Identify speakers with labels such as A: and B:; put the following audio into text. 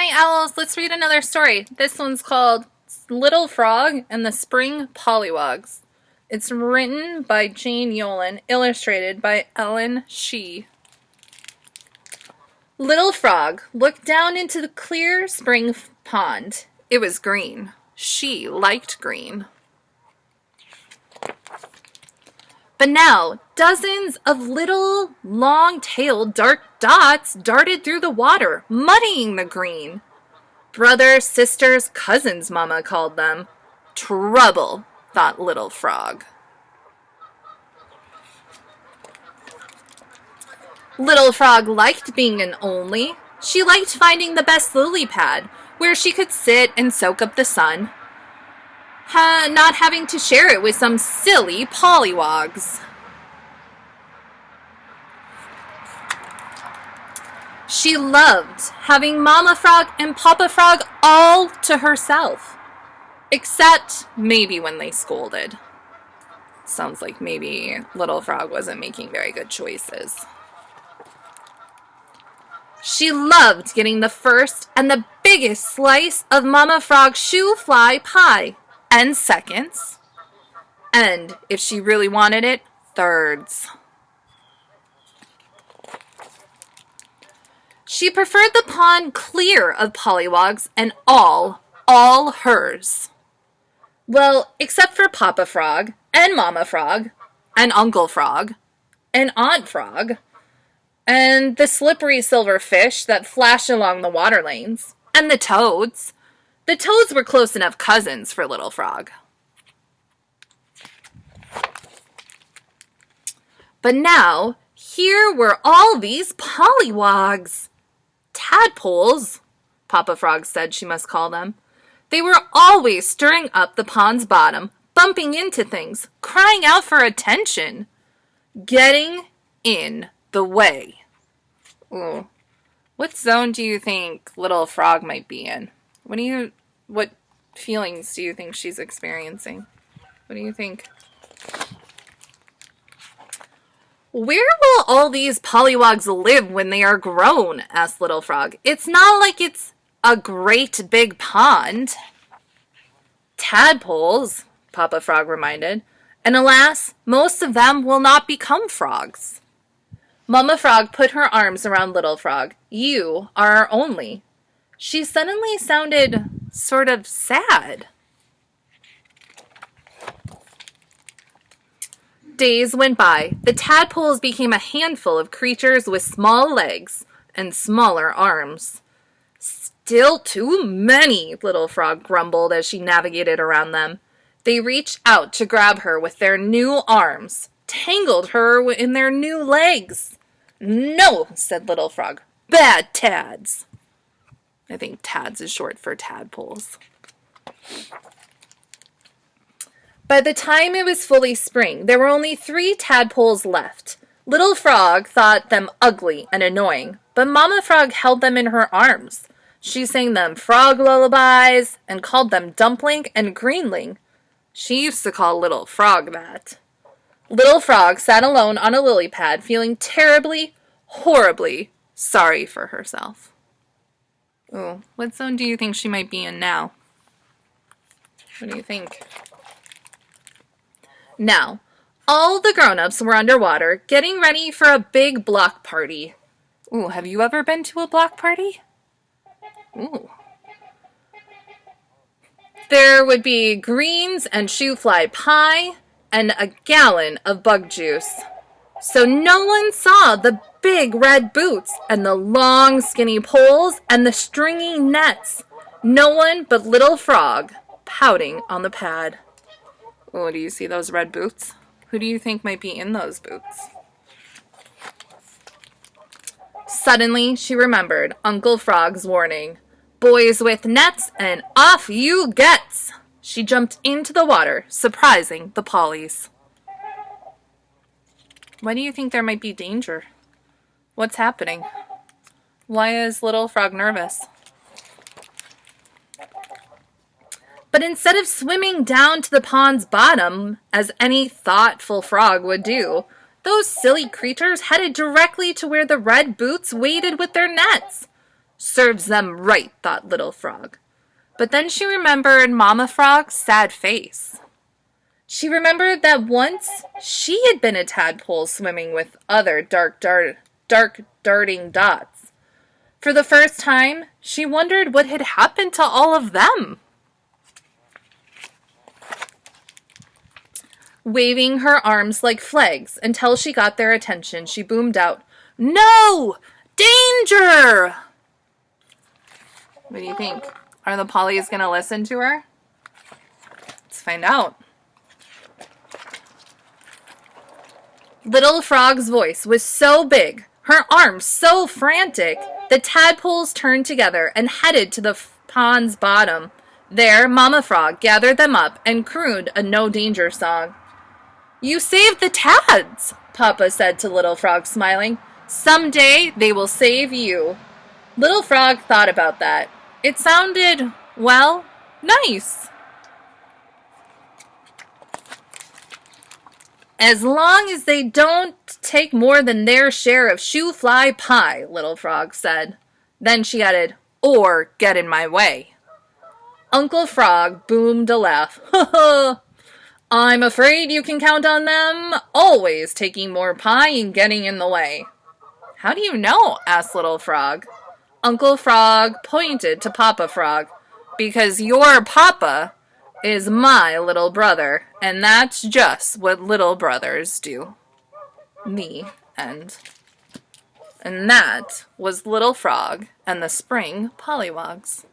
A: Hi, owls. Let's read another story. This one's called Little Frog and the Spring Polliwogs. It's written by Jane Yolen, illustrated by Elyse. Little Frog looked down into the clear spring pond. It was green. She liked green. But now, dozens of little, long-tailed dark dots darted through the water, muddying the green. Brothers, sisters, cousins, Mama called them. Trouble, thought Little Frog. Little Frog liked being an only. She liked finding the best lily pad, where she could sit and soak up the sun. Not having to share it with some silly polliwogs. She loved having Mama Frog and Papa Frog all to herself. Except maybe when they scolded. Sounds like maybe Little Frog wasn't making very good choices. She loved getting the first and the biggest slice of Mama Frog's shoe fly pie. And seconds. And, if she really wanted it, thirds. She preferred the pond clear of polliwogs and all hers. Well, except for Papa Frog, and Mama Frog, and Uncle Frog, and Aunt Frog, and the slippery silver fish that flashed along the water lanes, and the toads. The toads were close enough cousins for Little Frog. But now, here were all these polliwogs. Tadpoles, Papa Frog said she must call them. They were always stirring up the pond's bottom, bumping into things, crying out for attention, getting in the way. Ooh. What zone do you think Little Frog might be in? What feelings do you think she's experiencing? What do you think? Where will all these polliwogs live when they are grown? Asked Little Frog. It's not like it's a great big pond. Tadpoles, Papa Frog reminded. And alas, most of them will not become frogs. Mama Frog put her arms around Little Frog. You are our only. She suddenly sounded sort of sad. Days went by. The tadpoles became a handful of creatures with small legs and smaller arms. Still too many, Little Frog grumbled as she navigated around them. They reached out to grab her with their new arms, tangled her in their new legs. No, said Little Frog. Bad tads. I think tads is short for tadpoles. By the time it was fully spring, there were only 3 tadpoles left. Little Frog thought them ugly and annoying, but Mama Frog held them in her arms. She sang them frog lullabies and called them Dumpling and Greenling. She used to call Little Frog that. Little Frog sat alone on a lily pad, feeling terribly, horribly sorry for herself. Ooh, what zone do you think she might be in now? What do you think? Now, all the grown-ups were underwater, getting ready for a big block party. Ooh, have you ever been to a block party? Ooh. There would be greens and shoe fly pie and a gallon of bug juice. So no one saw the big red boots and the long skinny poles and the stringy nets. No one but Little Frog pouting on the pad. Oh, do you see those red boots? Who do you think might be in those boots? Suddenly, she remembered Uncle Frog's warning. Boys with nets and off you gets! She jumped into the water, surprising the pollies. Why do you think there might be danger? What's happening? Why is Little Frog nervous? But instead of swimming down to the pond's bottom, as any thoughtful frog would do, those silly creatures headed directly to where the red boots waited with their nets. Serves them right, thought Little Frog. But then she remembered Mama Frog's sad face. She remembered that once she had been a tadpole swimming with other dark darting dots. For the first time, she wondered what had happened to all of them. Waving her arms like flags until she got their attention, she boomed out, "No! Danger!" What do you think? Are the Pollys going to listen to her? Let's find out. Little Frog's voice was so big, her arms so frantic, the tadpoles turned together and headed to the pond's bottom. There, Mama Frog gathered them up and crooned a no-danger song. "You saved the tads," Papa said to Little Frog, smiling. "Someday they will save you." Little Frog thought about that. It sounded, well, nice. "As long as they don't take more than their share of shoe-fly pie," Little Frog said. Then she added, "or get in my way." Uncle Frog boomed a laugh. "I'm afraid you can count on them always taking more pie and getting in the way." "How do you know?" asked Little Frog. Uncle Frog pointed to Papa Frog. "Because your papa is my little brother, and that's just what little brothers do." The end. And that was Little Frog and the Spring Polliwogs.